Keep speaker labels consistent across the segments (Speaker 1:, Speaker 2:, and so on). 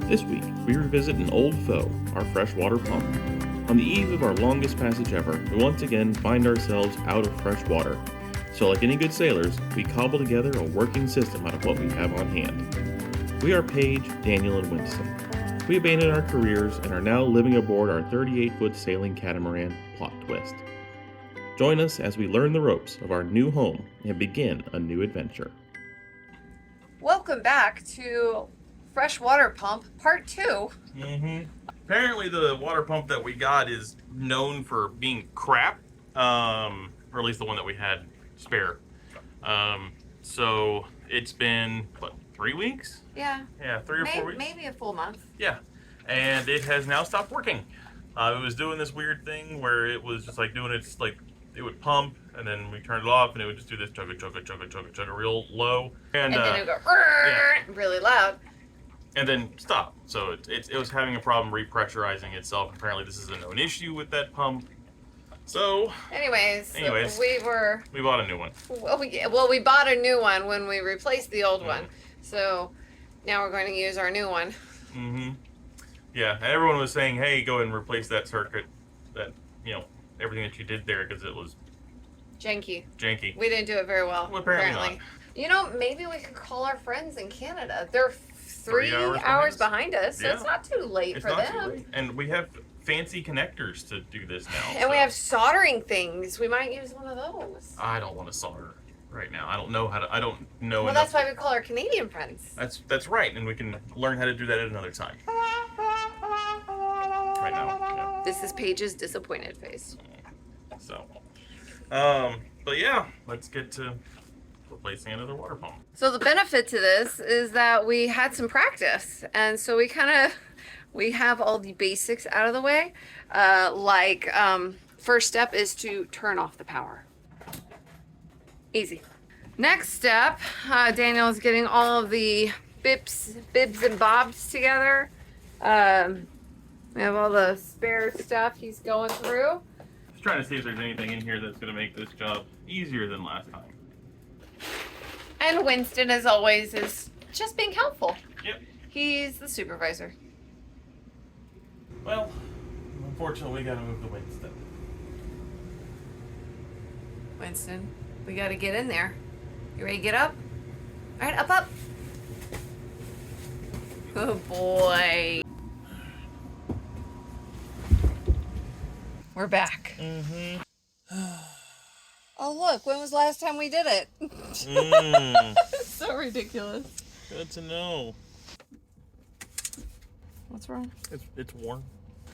Speaker 1: This week, we revisit an old foe, our freshwater pump. On the eve of our longest passage ever, we once again find ourselves out of fresh water. So like any good sailors, we cobble together a working system out of what we have on hand. We are Paige, Daniel, and Winston. We abandoned our careers and are now living aboard our 38-foot sailing catamaran, Plot Twist. Join us as we learn the ropes of our new home and begin a new adventure.
Speaker 2: Welcome back to Freshwater Pump Part 2.
Speaker 3: Apparently the water pump that we got is known for being crap, or at least the one that we had spare. So it's been, what, 3 weeks?
Speaker 2: Yeah.
Speaker 3: Yeah, 3 or 4 weeks?
Speaker 2: Maybe a full month.
Speaker 3: Yeah, and it has now stopped working. It was doing this weird thing where it was just like doing its, like, it would pump, and then we turned it off, and it would just do this chugga real low. And
Speaker 2: then it would go
Speaker 3: yeah.
Speaker 2: really loud.
Speaker 3: And then stop. So it was having a problem repressurizing itself. Apparently this is a known issue with that pump. So
Speaker 2: Anyways,
Speaker 3: we bought a new one.
Speaker 2: we bought a new one when we replaced the old one. So now we're going to use our new one.
Speaker 3: Yeah, and everyone was saying, hey, go ahead and replace that circuit, that, you know, everything that you did there, because it was
Speaker 2: Janky.
Speaker 3: We
Speaker 2: didn't do it very well.
Speaker 3: Apparently not.
Speaker 2: You know, maybe we could call our friends in Canada. They're 3
Speaker 3: hours
Speaker 2: behind us, so
Speaker 3: Yeah.
Speaker 2: it's not too late
Speaker 3: It's
Speaker 2: for
Speaker 3: not
Speaker 2: them.
Speaker 3: too late. And we have fancy connectors to do this now.
Speaker 2: And we have soldering things. We might use one of those.
Speaker 3: I don't want to solder right now. I don't know how to. I don't know
Speaker 2: Well,
Speaker 3: enough.
Speaker 2: that's why we call our Canadian friends.
Speaker 3: That's right, and we can learn how to do that at another time. Right now. Yeah.
Speaker 2: This is Paige's disappointed face.
Speaker 3: So, but yeah, let's get to replacing another water pump.
Speaker 2: So the benefit to this is that we had some practice, and so we have all the basics out of the way. First step is to turn off the power. Easy. Next step, Daniel is getting all of the bibs and bobs together. We have all the spare stuff he's going through.
Speaker 3: Just trying to see if there's anything in here that's going to make this job easier than last time.
Speaker 2: And Winston, as always, is just being helpful.
Speaker 3: Yep.
Speaker 2: He's the supervisor.
Speaker 3: Well, unfortunately, we got to move the Winston.
Speaker 2: Winston, we got to get in there. You ready to get up? All right, up. Oh, boy. We're back. Oh, look, when was the last time we did it? It's so ridiculous.
Speaker 3: Good to know.
Speaker 2: What's wrong?
Speaker 3: It's warm.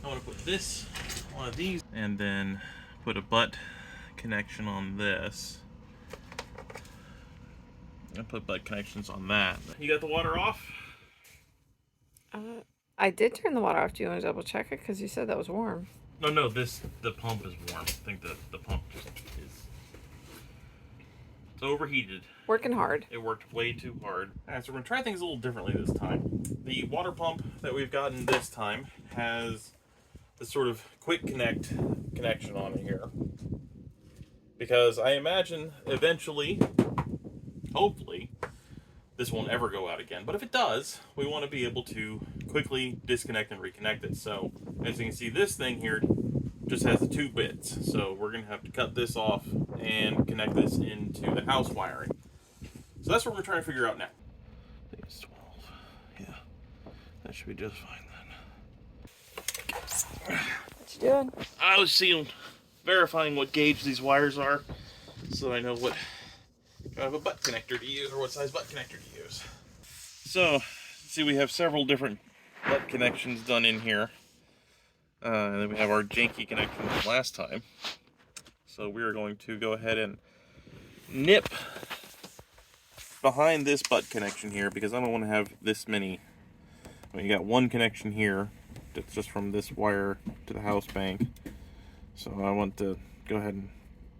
Speaker 3: I want to put this on one of these and then put a butt connection on this. I put butt connections on that. You got the water off?
Speaker 2: I did turn the water off. Do you want to double check it? Because you said that was warm.
Speaker 3: No, the pump is warm. I think the pump just is. It's overheated.
Speaker 2: Working hard.
Speaker 3: It worked way too hard. Alright, so we're gonna try things a little differently this time. The water pump that we've gotten this time has this sort of quick connection on here. Because I imagine eventually, hopefully, this won't ever go out again. But if it does, we want to be able to quickly disconnect and reconnect it. So, as you can see, this thing here just has the 2 bits. So we're going to have to cut this off and connect this into the house wiring. So that's what we're trying to figure out now. I think it's 12. Yeah, that should be just fine then.
Speaker 2: What you doing?
Speaker 3: I was verifying what gauge these wires are, so I know what kind of a butt connector to use, or what size butt connector to use. So, see, we have several different butt connections done in here. And then we have our janky connection from last time. So we're going to go ahead and nip behind this butt connection here, because I don't want to have this many. I mean, you got one connection here that's just from this wire to the house bank. So I want to go ahead and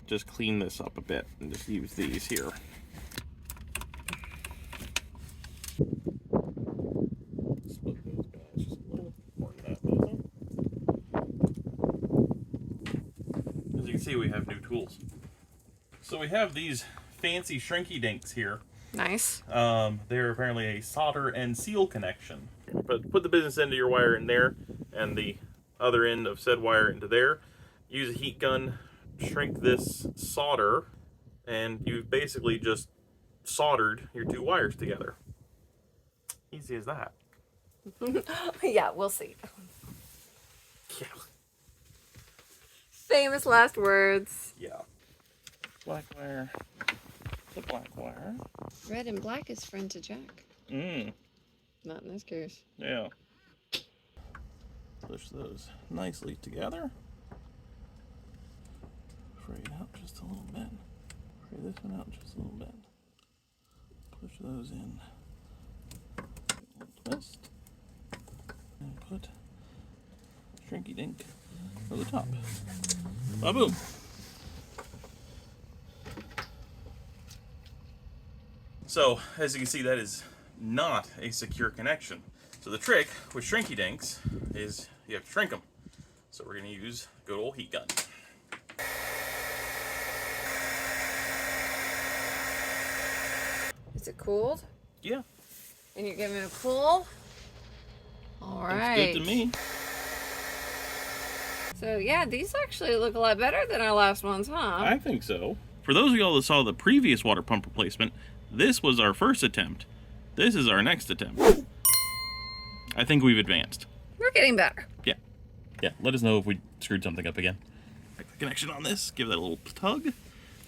Speaker 3: just clean this up a bit and just use these here. Split those guys just a little more than that, doesn't it? As you can see, we have new tools. So we have these fancy shrink-dinks here.
Speaker 2: Nice.
Speaker 3: They're apparently a solder and seal connection. Put the business end of your wire in there and the other end of said wire into there. Use a heat gun, shrink this solder, and you've basically just soldered your two wires together. Easy as that.
Speaker 2: Yeah, we'll see.
Speaker 3: Yeah.
Speaker 2: Famous last words.
Speaker 3: Yeah. Black wire. The black wire.
Speaker 2: Red and black is friend to Jack. Not in this case.
Speaker 3: Yeah. Push those nicely together. Fray it out just a little bit. Fray this one out just a little bit. Push those in. Twist. And put shrink-dink over the top. Ba-boom. So, as you can see, that is not a secure connection. So the trick with shrink-dinks is you have to shrink them. So we're going to use a good old heat gun.
Speaker 2: Is it cooled?
Speaker 3: Yeah.
Speaker 2: And you're giving it a pull? All right.
Speaker 3: Looks good to me.
Speaker 2: So yeah, these actually look a lot better than our last ones, huh?
Speaker 3: I think so. For those of y'all that saw the previous water pump replacement, this was our first attempt. This is our next attempt. I think we've advanced.
Speaker 2: We're getting better.
Speaker 3: Yeah. Yeah, let us know if we screwed something up again. Make the connection on this, give that a little tug.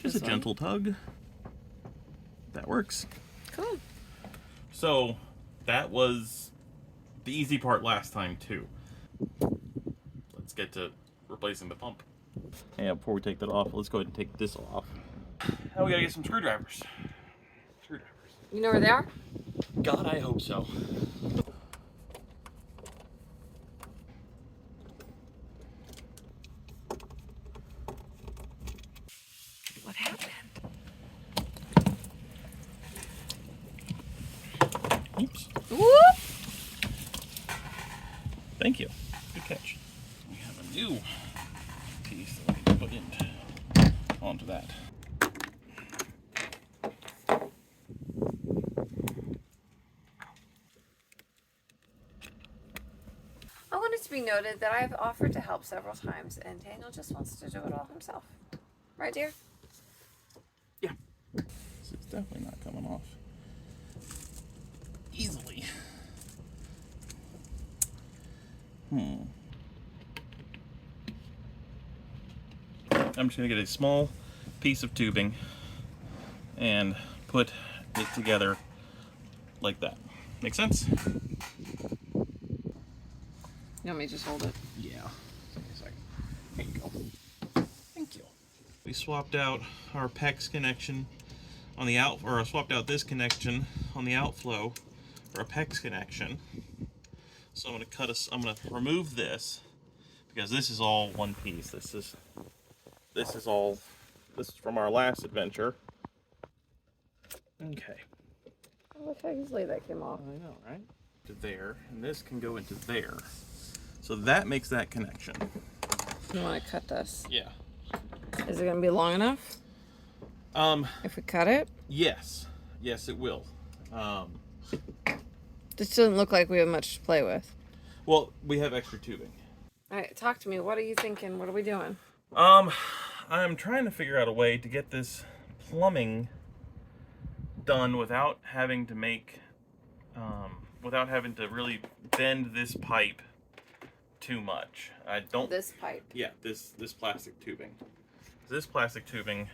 Speaker 3: Just a gentle tug. That works.
Speaker 2: Cool.
Speaker 3: So, that was the easy part last time too. Let's get to replacing the pump. Yeah, before we take that off, let's go ahead and take this off. Now we gotta get some screwdrivers.
Speaker 2: You know where they are?
Speaker 3: God, I hope so.
Speaker 2: What happened?
Speaker 3: Oops.
Speaker 2: Whoop!
Speaker 3: Thank you. Good catch. We have a new piece that we can put onto that.
Speaker 2: I want it to be noted that I've offered to help several times, and Daniel just wants to do it all himself. Right, dear?
Speaker 3: Yeah. This is definitely not coming off easily. I'm just going to get a small piece of tubing and put it together like that. Make sense?
Speaker 2: You want me to just hold it?
Speaker 3: Yeah. Give me a second. There you go. Thank you. We swapped out our PEX connection on the or swapped out this connection on the outflow for a PEX connection. So I'm going to remove this because this is all one piece. This is from our last adventure. Okay.
Speaker 2: Oh, look how easily that came off.
Speaker 3: I know, right? To there, and this can go into there. So that makes that connection.
Speaker 2: You want to cut this?
Speaker 3: Yeah.
Speaker 2: Is it going to be long enough? If we cut it?
Speaker 3: Yes. Yes, it will.
Speaker 2: This doesn't look like we have much to play with.
Speaker 3: Well, we have extra tubing.
Speaker 2: All right, talk to me. What are you thinking? What are we doing?
Speaker 3: I'm trying to figure out a way to get this plumbing done without having to really bend this pipe too much. I don't.
Speaker 2: This pipe.
Speaker 3: Yeah, this plastic tubing. This plastic tubing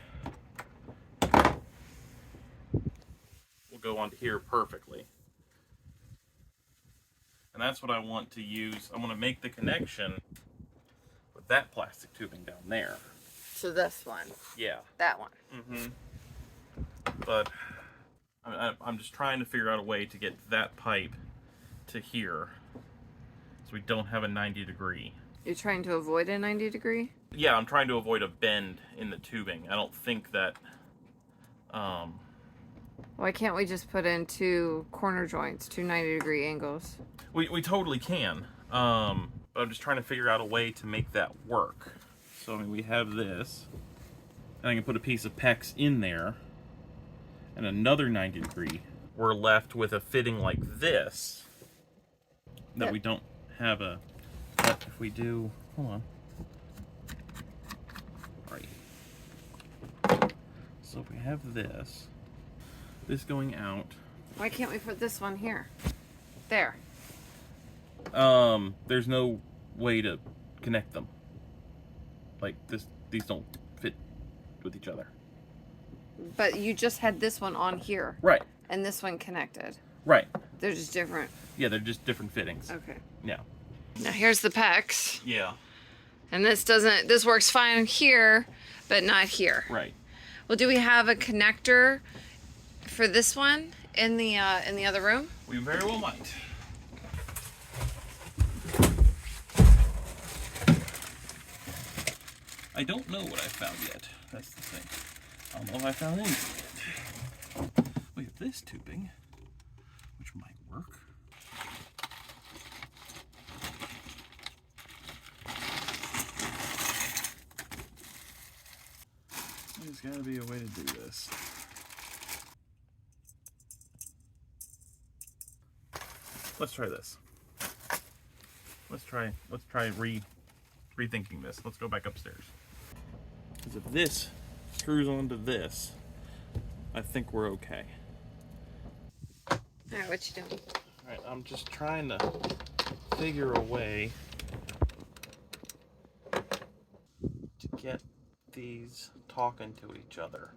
Speaker 3: will go onto here perfectly. And that's what I want to use. I want to make the connection with that plastic tubing down there.
Speaker 2: So this one.
Speaker 3: Yeah.
Speaker 2: That one.
Speaker 3: Mm-hmm. But I'm just trying to figure out a way to get that pipe to here so we don't have a 90 degree.
Speaker 2: You're trying to avoid a 90 degree?
Speaker 3: Yeah, I'm trying to avoid a bend in the tubing. I don't think that...
Speaker 2: Why can't we just put in two corner joints, two 90 degree angles?
Speaker 3: We totally can. But I'm just trying to figure out a way to make that work. So, I mean, we have this. And I can put a piece of PEX in there. And another 90 degree. We're left with a fitting like this. that we don't have a, but if we do, hold on. Right. So if we have this going out.
Speaker 2: Why can't we put this one here? There.
Speaker 3: There's no way to connect them. Like these don't fit with each other.
Speaker 2: But you just had this one on here.
Speaker 3: Right.
Speaker 2: And this one connected.
Speaker 3: Right.
Speaker 2: They're just different.
Speaker 3: Yeah, they're just different fittings.
Speaker 2: Okay.
Speaker 3: Yeah.
Speaker 2: Now here's the pecs.
Speaker 3: Yeah.
Speaker 2: And this works fine here, but not here.
Speaker 3: Right.
Speaker 2: Well, do we have a connector for this one in the other room?
Speaker 3: We very well might. I don't know what I found yet. That's the thing. I don't know if I found anything yet. We have this tubing, which might work. There's got to be a way to do this. Let's try this. Let's try rethinking this. Let's go back upstairs. Because if this screws onto this, I think we're okay.
Speaker 2: All right, what you doing?
Speaker 3: All right, I'm just trying to figure a way to get these talking to each other.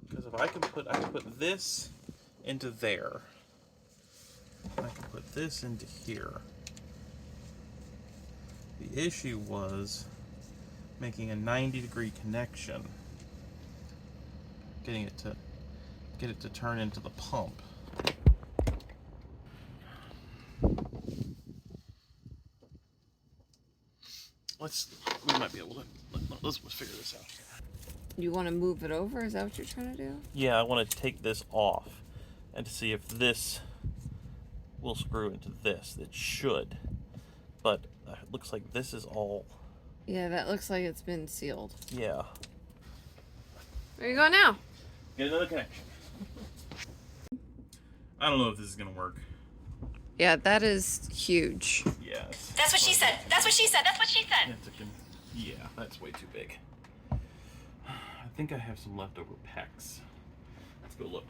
Speaker 3: Because if I can put this into there. I can put this into here. The issue was making a 90-degree connection, get it to turn into the pump. We might be able to, let's figure this out here.
Speaker 2: You want to move it over? Is that what you're trying to do?
Speaker 3: Yeah, I want to take this off and to see if this will screw into this. It should, but it looks like this is all.
Speaker 2: Yeah, that looks like it's been sealed.
Speaker 3: Yeah.
Speaker 2: Where you going now?
Speaker 3: Get another connection. I don't know if this is gonna work.
Speaker 2: Yeah, that is huge.
Speaker 3: Yes.
Speaker 4: That's what she said. That's what she said. That's what she said.
Speaker 3: Yeah, that's way too big. I think I have some leftover pecs. Let's go look.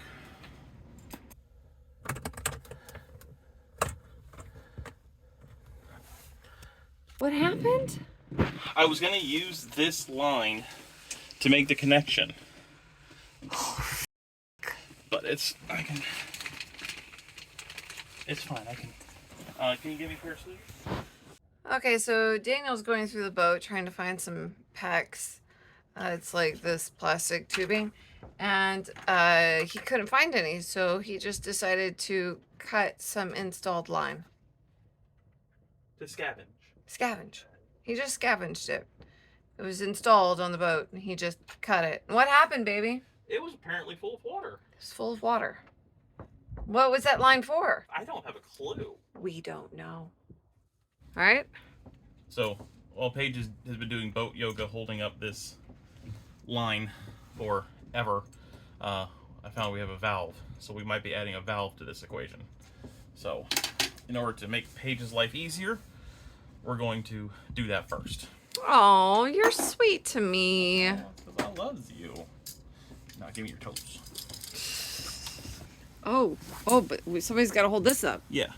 Speaker 2: What happened?
Speaker 3: I was gonna use this line to make the connection. But it's fine, can you give me a pair of scissors?
Speaker 2: Okay, so Daniel's going through the boat trying to find some pecs. It's like this plastic tubing, and he couldn't find any, so he just decided to cut some installed line.
Speaker 3: To scavenge.
Speaker 2: Scavenge. He just scavenged it. It was installed on the boat, and he just cut it. What happened, baby?
Speaker 3: It was apparently full of water.
Speaker 2: It's full of water. What was that line for?
Speaker 3: I don't have a clue.
Speaker 2: We don't know. All right.
Speaker 3: So, while Paige has been doing boat yoga holding up this line forever, I found we have a valve. So we might be adding a valve to this equation. So, in order to make Paige's life easier, we're going to do that first.
Speaker 2: Oh, you're sweet to me.
Speaker 3: Because I loves you. Now give me your toes.
Speaker 2: Oh, but somebody's got to hold this up.
Speaker 3: Yeah.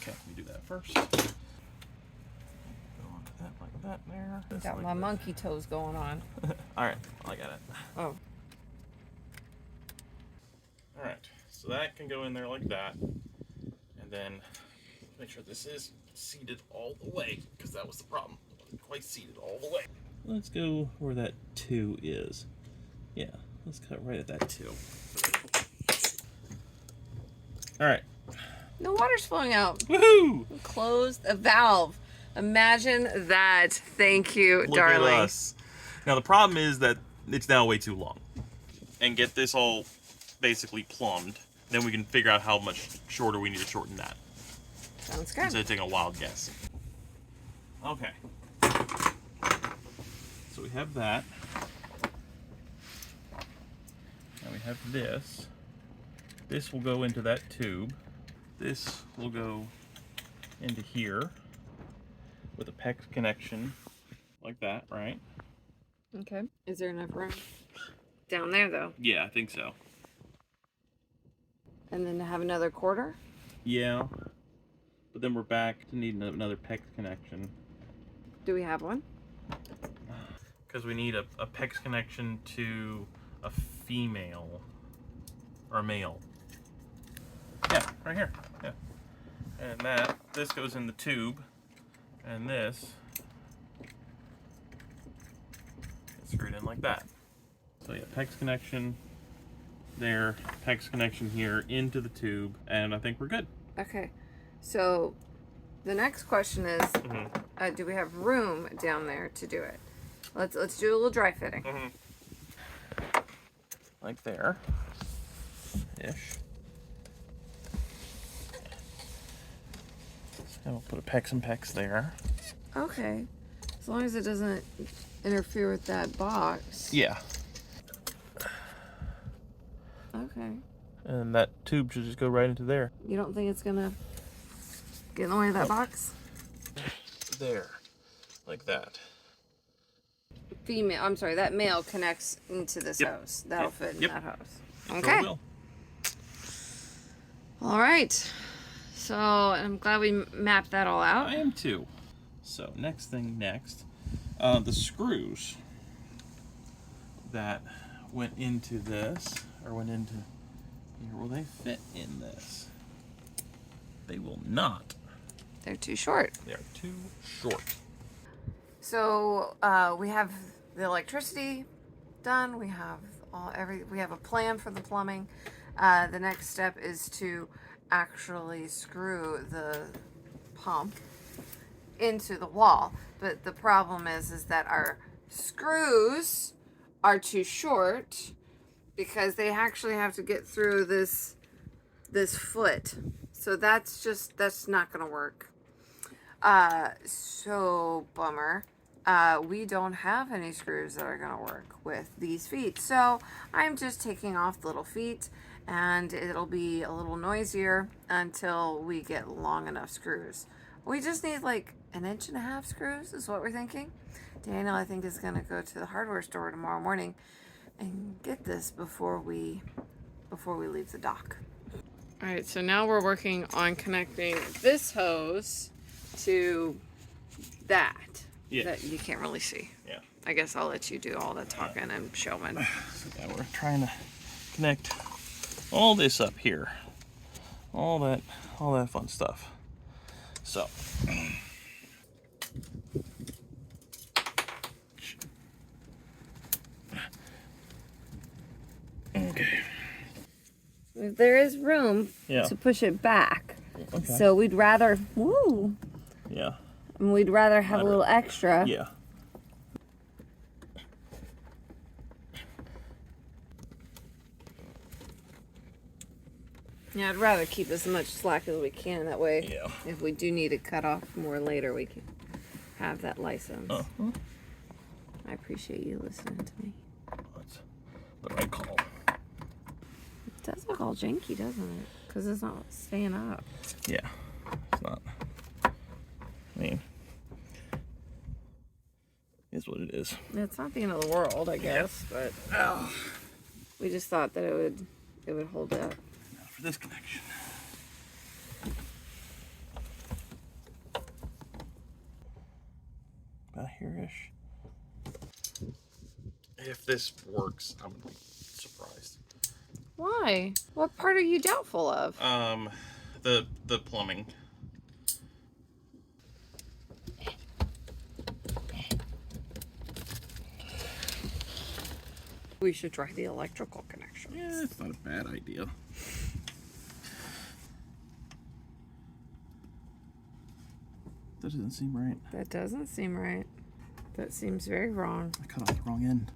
Speaker 3: Okay, we do that first. Go on to that like that there.
Speaker 2: Got
Speaker 3: like
Speaker 2: my
Speaker 3: that.
Speaker 2: monkey toes going on.
Speaker 3: Alright, I got it.
Speaker 2: Oh.
Speaker 3: Alright, so that can go in there like that. And then make sure this is seated all the way, because that was the problem. It wasn't quite seated all the way. Let's go where that 2 is. Yeah, let's cut right at that 2. Alright.
Speaker 2: No water's flowing out.
Speaker 3: Woohoo!
Speaker 2: Close the valve. Imagine that. Thank you,
Speaker 3: Look
Speaker 2: darling.
Speaker 3: at us. Now the problem is that it's now way too long. And get this all basically plumbed, then we can figure out how much shorter we need to shorten that.
Speaker 2: Sounds good.
Speaker 3: Instead of taking a wild guess. Okay. So we have that. Now we have this. This will go into that tube. This will go into here with a PEX connection like that, right?
Speaker 2: Okay. Is there enough room down there though?
Speaker 3: Yeah, I think so.
Speaker 2: And then to have another quarter?
Speaker 3: Yeah. But then we're back to need another PEX connection.
Speaker 2: Do we have one?
Speaker 3: Because we need a PEX connection to a female or a male. Yeah, right here. Yeah. And this goes in the tube, and this is screwed in like that. So yeah, PEX connection there, PEX connection here into the tube, and I think we're good.
Speaker 2: Okay. So the next question is, do we have room down there to do it? Let's do a little dry fitting.
Speaker 3: Like there, ish. And we'll put a PEX and PEX there.
Speaker 2: Okay. As long as it doesn't interfere with that box.
Speaker 3: Yeah.
Speaker 2: Okay.
Speaker 3: And that tube should just go right into there.
Speaker 2: You don't think it's gonna get in the way of that box?
Speaker 3: There. Like that.
Speaker 2: Female, I'm sorry, that male connects into this hose. That'll fit in that hose. Okay.
Speaker 3: So
Speaker 2: All right. So I'm glad we mapped that all out.
Speaker 3: I am too. So next thing next. The screws that went into this, or went into here, will they fit in this? They will not.
Speaker 2: They're too short.
Speaker 3: They are too short.
Speaker 2: So we have the electricity done. We have we have a plan for the plumbing. The next step is to actually screw the pump into the wall. But the problem is that our screws are too short because they actually have to get through this foot. So that's not gonna work. So bummer. We don't have any screws that are gonna work with these feet. So I'm just taking off the little feet, and it'll be a little noisier until we get long enough screws. We just need like 1.5 inch screws is what we're thinking. Daniel, I think, is gonna go to the hardware store tomorrow morning and get this before we leave the dock. All right, so now we're working on connecting this hose to that.
Speaker 3: Yes.
Speaker 2: That you can't really see.
Speaker 3: Yeah.
Speaker 2: I guess I'll let you do all the talking and showing.
Speaker 3: So yeah, we're trying to connect all this up here. All that fun stuff. So okay.
Speaker 2: There is room to push it back.
Speaker 3: Okay.
Speaker 2: So we'd rather
Speaker 3: Yeah.
Speaker 2: and we'd rather have a little extra.
Speaker 3: Yeah.
Speaker 2: Yeah, I'd rather keep as much slack as we can. That way,
Speaker 3: Yeah.
Speaker 2: if we do need to cut off more later, we can have that license. I appreciate you listening to me.
Speaker 3: That's the right call.
Speaker 2: It does look all janky, doesn't it? Because it's not staying up.
Speaker 3: Yeah. It's not. I mean, it's what it is.
Speaker 2: It's not the end of the world, I guess, but we just thought that it would hold up.
Speaker 3: Now for this connection. About here-ish. If this works, I'm gonna be surprised.
Speaker 2: Why? What part are you doubtful of?
Speaker 3: The plumbing.
Speaker 2: We should try the electrical connection.
Speaker 3: Yeah, it's not a bad idea. That doesn't seem right.
Speaker 2: That doesn't seem right. That seems very wrong.
Speaker 3: I cut off the wrong end.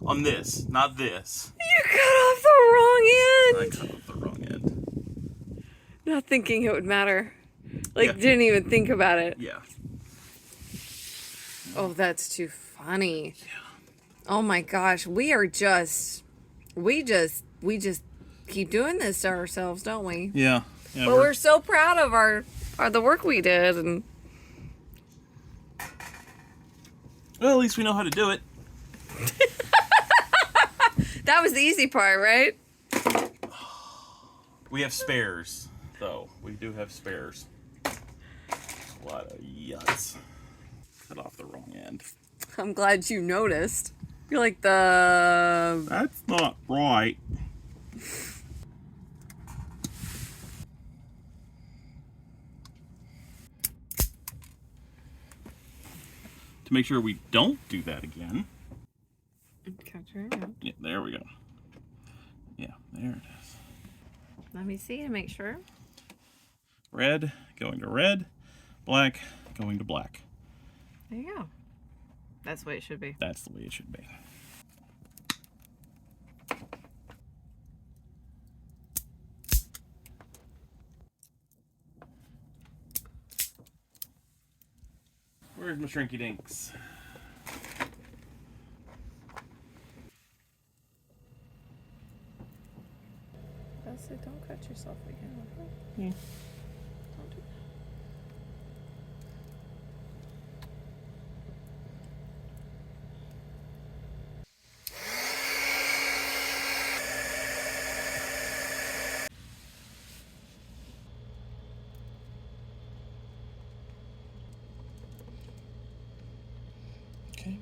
Speaker 3: On this, not this.
Speaker 2: You cut off the wrong
Speaker 3: I
Speaker 2: end!
Speaker 3: cut off the wrong end.
Speaker 2: Not thinking it would matter. Like,
Speaker 3: Yeah.
Speaker 2: didn't even think about it.
Speaker 3: Yeah.
Speaker 2: Oh, that's too funny.
Speaker 3: Yeah.
Speaker 2: Oh my gosh, we just keep doing this to ourselves, don't we?
Speaker 3: Yeah.
Speaker 2: But we're so proud of the work we did, and
Speaker 3: well, at least we know how to do it.
Speaker 2: that was the easy part, right?
Speaker 3: We have spares, though. We do have spares. What a yutz. Cut off the wrong end.
Speaker 2: I'm glad you noticed. You're like the...
Speaker 3: That's not right. To make sure we don't do that again. Yeah, there we go. Yeah, there it is.
Speaker 2: Let me see to make sure.
Speaker 3: Red going to red, black going to black.
Speaker 2: There you go. That's the way it should be.
Speaker 3: That's the way it should be. Where's my shrink-dinks?
Speaker 2: That's it. Don't cut yourself again. Okay?
Speaker 3: Yeah.
Speaker 2: Don't do
Speaker 3: Okay.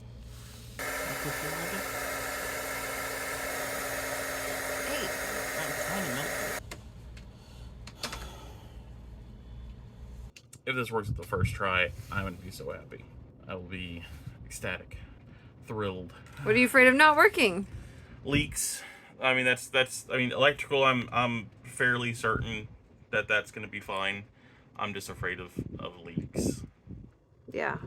Speaker 2: Hey,
Speaker 3: if this works at the first try, I'm going to be so happy. I will be ecstatic, thrilled.
Speaker 2: what are you afraid of not working?
Speaker 3: Leaks. I mean, I mean, electrical. I'm fairly certain that that's going to be fine. I'm just afraid of leaks.
Speaker 2: Yeah.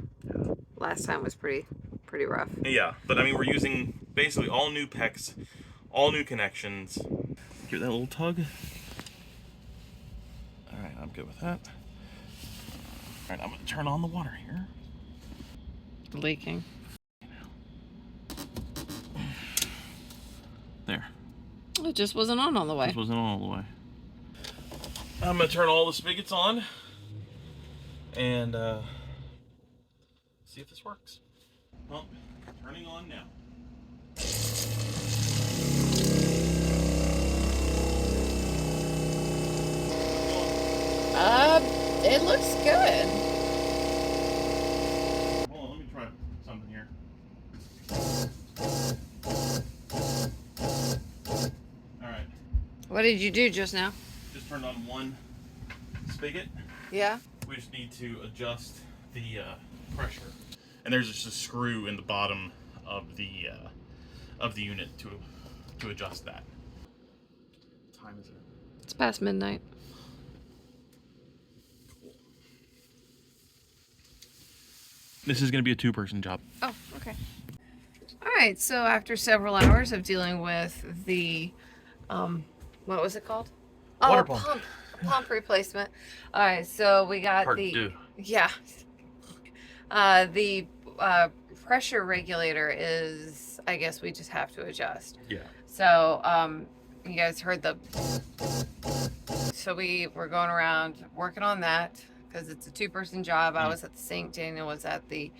Speaker 2: Last time was pretty rough.
Speaker 3: Yeah, but I mean, we're using basically all new PEX, all new connections. Give that a little tug. All right, I'm good with that. All right, I'm going to turn on the water here.
Speaker 2: Leaking.
Speaker 3: There.
Speaker 2: It just wasn't on the way.
Speaker 3: This wasn't on all the way. I'm going to turn all the spigots on and see if this works. Pump turning on now.
Speaker 2: It looks good.
Speaker 3: Hold on, let me try something here. Alright,
Speaker 2: What did you do just now?
Speaker 3: just turned on one spigot.
Speaker 2: Yeah.
Speaker 3: We just need to adjust the pressure. And there's just a screw in the bottom of the unit to adjust that. What time is it?
Speaker 2: It's past midnight.
Speaker 3: This is going to be a two-person job.
Speaker 2: Oh, okay. All right. So after several hours of dealing with the, what was it called?
Speaker 3: Water
Speaker 2: Oh,
Speaker 3: pump.
Speaker 2: pump replacement. All right. So we got
Speaker 3: Part
Speaker 2: the
Speaker 3: two.
Speaker 2: yeah. The pressure regulator is, I guess we just have to adjust.
Speaker 3: Yeah.
Speaker 2: So you guys heard the. So we were going around working on that because it's a two-person job. I was at the sink. Daniel was at the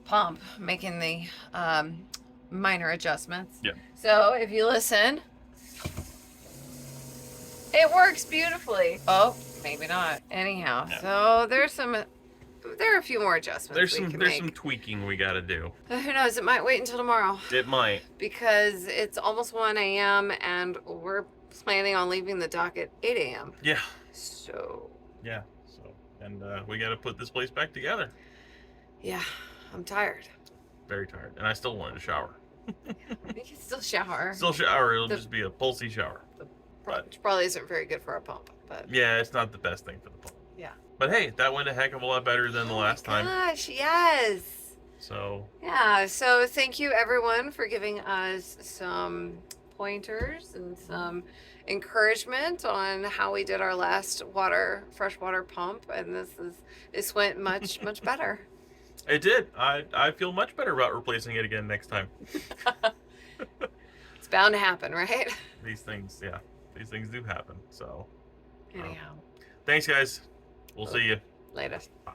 Speaker 2: pump making the minor adjustments.
Speaker 3: Yeah.
Speaker 2: So if you listen, it works beautifully. Oh, maybe not. Anyhow,
Speaker 3: No.
Speaker 2: so there are a few more adjustments
Speaker 3: There's
Speaker 2: we can
Speaker 3: some
Speaker 2: make.
Speaker 3: tweaking we got to do.
Speaker 2: Who knows? It might wait until tomorrow
Speaker 3: It might.
Speaker 2: because it's almost 1 a.m. and we're planning on leaving the dock at 8 a.m.
Speaker 3: Yeah.
Speaker 2: So
Speaker 3: Yeah. So, and we got to put this place back together.
Speaker 2: yeah, I'm tired.
Speaker 3: Very tired, and I still wanted to shower.
Speaker 2: We can still shower.
Speaker 3: Still shower. It'll
Speaker 2: The-
Speaker 3: just be a pulsy shower.
Speaker 2: Which probably isn't very good for our pump, but
Speaker 3: Yeah, it's not the best thing for the pump.
Speaker 2: yeah.
Speaker 3: But hey, that went a heck of a lot better than the last time.
Speaker 2: Gosh, yes.
Speaker 3: So
Speaker 2: Yeah, so thank you everyone for giving us some pointers and some encouragement on how we did our last freshwater pump, and this went much better.
Speaker 3: it did. I feel much better about replacing it again next time.
Speaker 2: It's bound to happen, right?
Speaker 3: These things, yeah. these things do happen. So,
Speaker 2: Anyhow,
Speaker 3: thanks, guys. We'll see you.
Speaker 2: later.
Speaker 3: Bye.